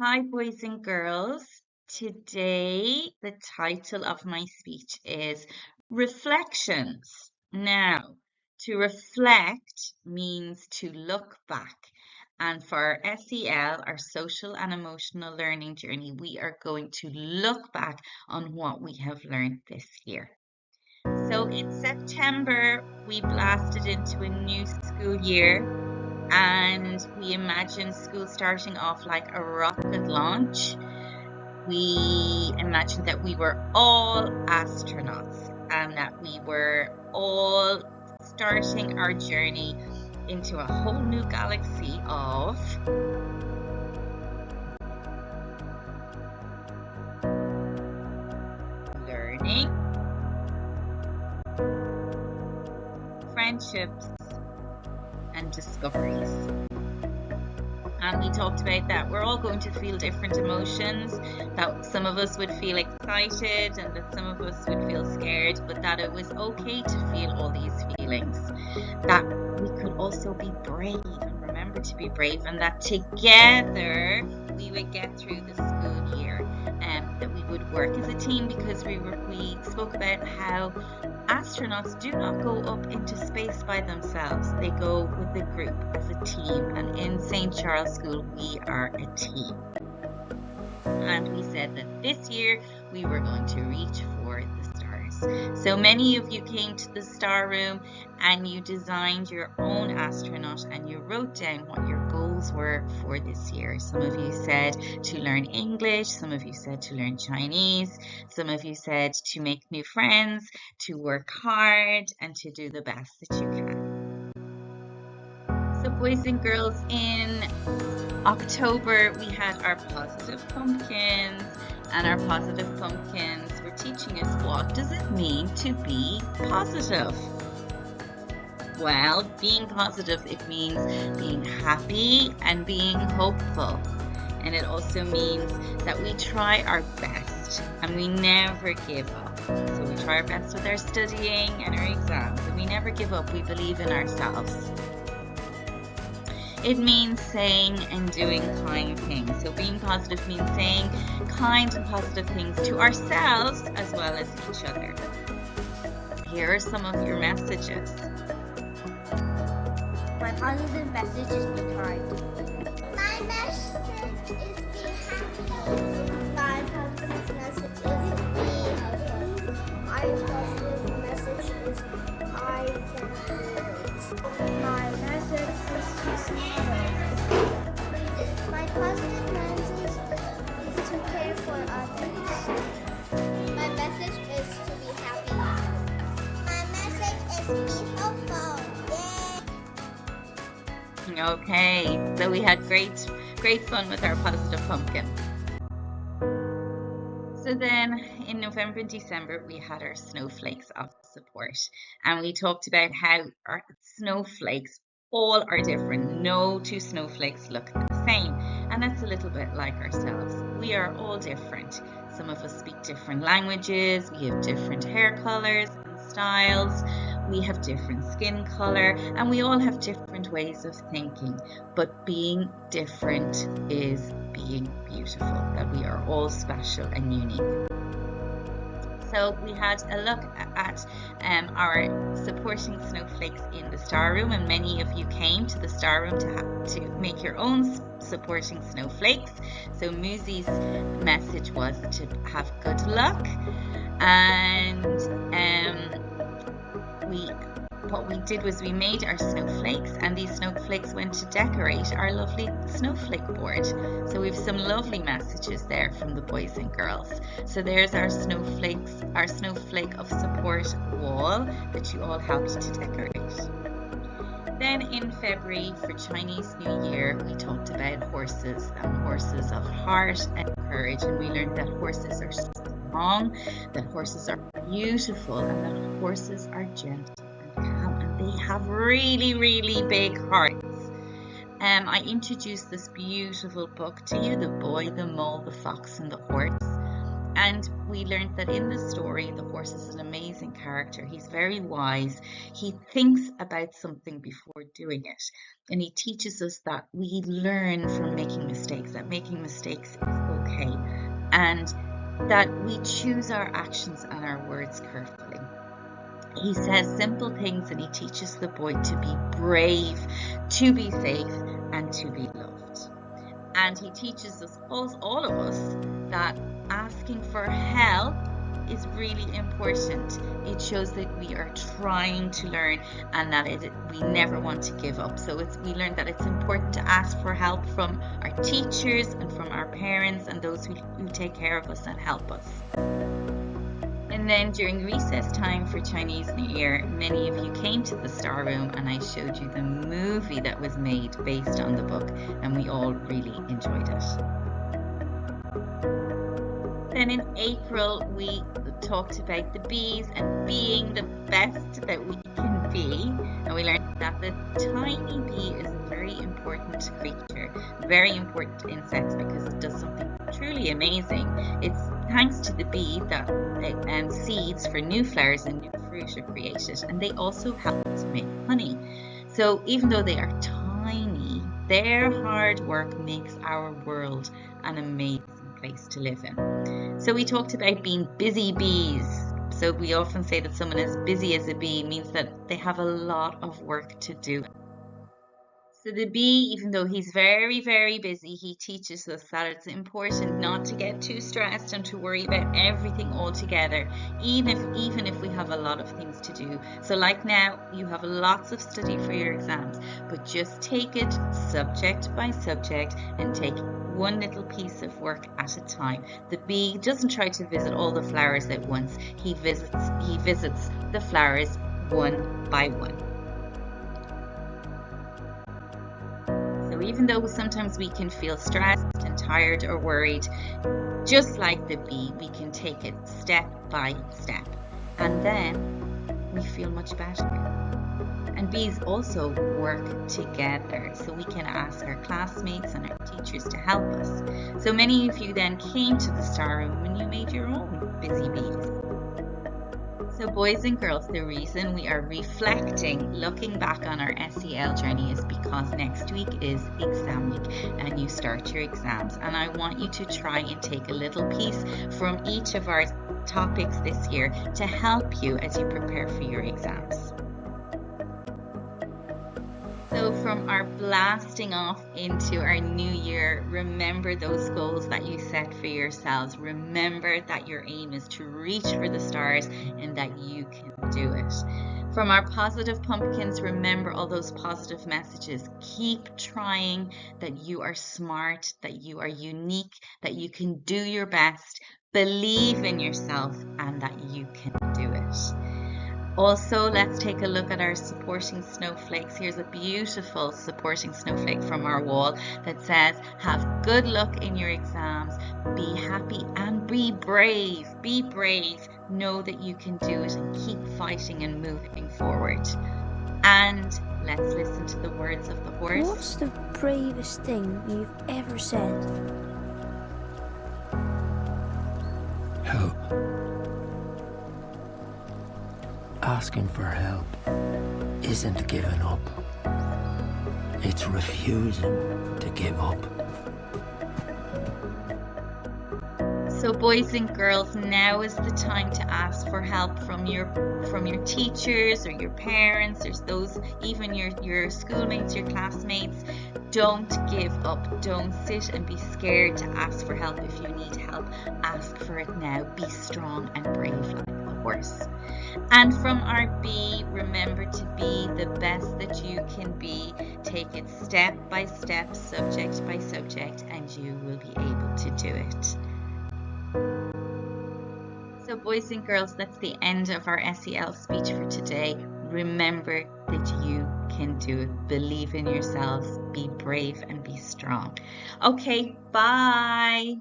Hi, boys and girls. Today, the title of my speech is Reflections. Now, to reflect means to look back. And for our SEL, our social and emotional learning journey, we are going to look back on what we have learned this year. So in September, we blasted into a new school year and we imagined school starting off like a rocket launch. We imagined that we were all astronauts and that we were all starting our journey into a whole new galaxy of learning, friendships, and discoveries. And we talked about that we're all going to feel different emotions, that some of us would feel excited and that some of us would feel scared, but that it was okay to feel all these feelings, that we could also be brave and remember to be brave, and that together we would get through the school year, and that we would work as a team, because we spoke about how astronauts do not go up into space by themselves. They go with a group as a team, and in St. Charles School we are a team. And we said that this year we were going to reach for the stars. So many of you came to the star room and you designed your own astronaut and you wrote down what your goals were for this year. Some of you said to learn English, some of you said to learn Chinese, some of you said to make new friends, to work hard, and to do the best that you can. So boys and girls, in October we had our positive pumpkins, and our positive pumpkins were teaching us, what does it mean to be positive? Well, being positive, it means being happy and being hopeful. And it also means that we try our best and we never give up. So we try our best with our studying and our exams, and we never give up. We believe in ourselves. It means saying and doing kind things. So being positive means saying kind and positive things to ourselves as well as each other. Here are some of your messages. My positive message is be kind. My message is be happy. My positive message is be hopeful. My positive message is I can do it. My message is to smile. My positive message is to care for others. My message is to be happy. My message is be hopeful. Yay! Okay, so we had great fun with our positive pumpkin. So then in November and December, we had our snowflakes of support, and we talked about how our snowflakes all are different. No two snowflakes look the same, and that's a little bit like ourselves. We are all different. Some of us speak different languages, we have different hair colors and styles, we have different skin color, and we all have different ways of thinking, but being different is being beautiful, that we are all special and unique. So we had a look at our supporting snowflakes in the star room, and many of you came to the star room to make your own supporting snowflakes. So Musie's message was to have good luck, and what we did was we made our snowflakes, and these snowflakes went to decorate our lovely snowflake board. So we have some lovely messages there from the boys and girls. So there's our snowflakes, our snowflake of support wall that you all helped to decorate. Then in February, for Chinese New Year, we talked about horses, and horses of heart and courage, and we learned that horses are strong, that horses are beautiful, and that horses are gentle. They have really big hearts. I introduced this beautiful book to you, The Boy, the Mole, the Fox and the Horse. And we learned that in the story, the horse is an amazing character. He's very wise. He thinks about something before doing it. And he teaches us that we learn from making mistakes, that making mistakes is okay. And that we choose our actions and our words carefully. He says simple things, and he teaches the boy to be brave, to be safe, and to be loved. And he teaches us, all of us, that asking for help is really important. It shows that we are trying to learn and that we never want to give up. So we learned that it's important to ask for help from our teachers and from our parents and those who take care of us and help us. And then during recess time for Chinese New Year, many of you came to the Star Room and I showed you the movie that was made based on the book, and we all really enjoyed it. Then in April, we talked about the bees and being the best that we can be. And we learned that the tiny bee is a very important creature, very important insect, because it does something truly amazing. It's thanks to the bee that seeds for new flowers and new fruit are created. And they also help to make honey. So even though they are tiny, their hard work makes our world an amazing place to live in. So we talked about being busy bees. So we often say that someone as busy as a bee means that they have a lot of work to do. So the bee, even though he's very, very busy, he teaches us that it's important not to get too stressed and to worry about everything altogether, even if we have a lot of things to do. So like now, you have lots of study for your exams, but just take it subject by subject and take one little piece of work at a time. The bee doesn't try to visit all the flowers at once. He visits the flowers one by one. So even though sometimes we can feel stressed and tired or worried, just like the bee, we can take it step by step, and then we feel much better. And bees also work together, so we can ask our classmates and our teachers to help us. So many of you then came to the Star Room and you made your own busy bees. So boys and girls, the reason we are reflecting, looking back on our SEL journey is because next week is exam week and you start your exams. And I want you to try and take a little piece from each of our topics this year to help you as you prepare for your exams. So from our blasting off into our new year, remember those goals that you set for yourselves. Remember that your aim is to reach for the stars and that you can do it. From our positive pumpkins, remember all those positive messages. Keep trying, that you are smart, that you are unique, that you can do your best. Believe in yourself and that you can do it. Also, let's take a look at our supporting snowflakes. Here's a beautiful supporting snowflake from our wall that says, have good luck in your exams, be happy and be brave. Be brave. Know that you can do it and keep fighting and moving forward. And let's listen to the words of the horse. What's the bravest thing you've ever said? Help. Asking for help isn't giving up. It's refusing to give up. So boys and girls, now is the time to ask for help from your teachers or your parents or those, even your schoolmates, your classmates. Don't give up. Don't sit and be scared to ask for help. If you need help, ask for it now. Be strong and brave like a horse. And from our bee, remember to be the best that you can be. Take it step by step, subject by subject, and you will be able to do it. So boys and girls, that's the end of our SEL speech for today. Remember that you can do it. Believe in yourselves, be brave and be strong. Okay, bye.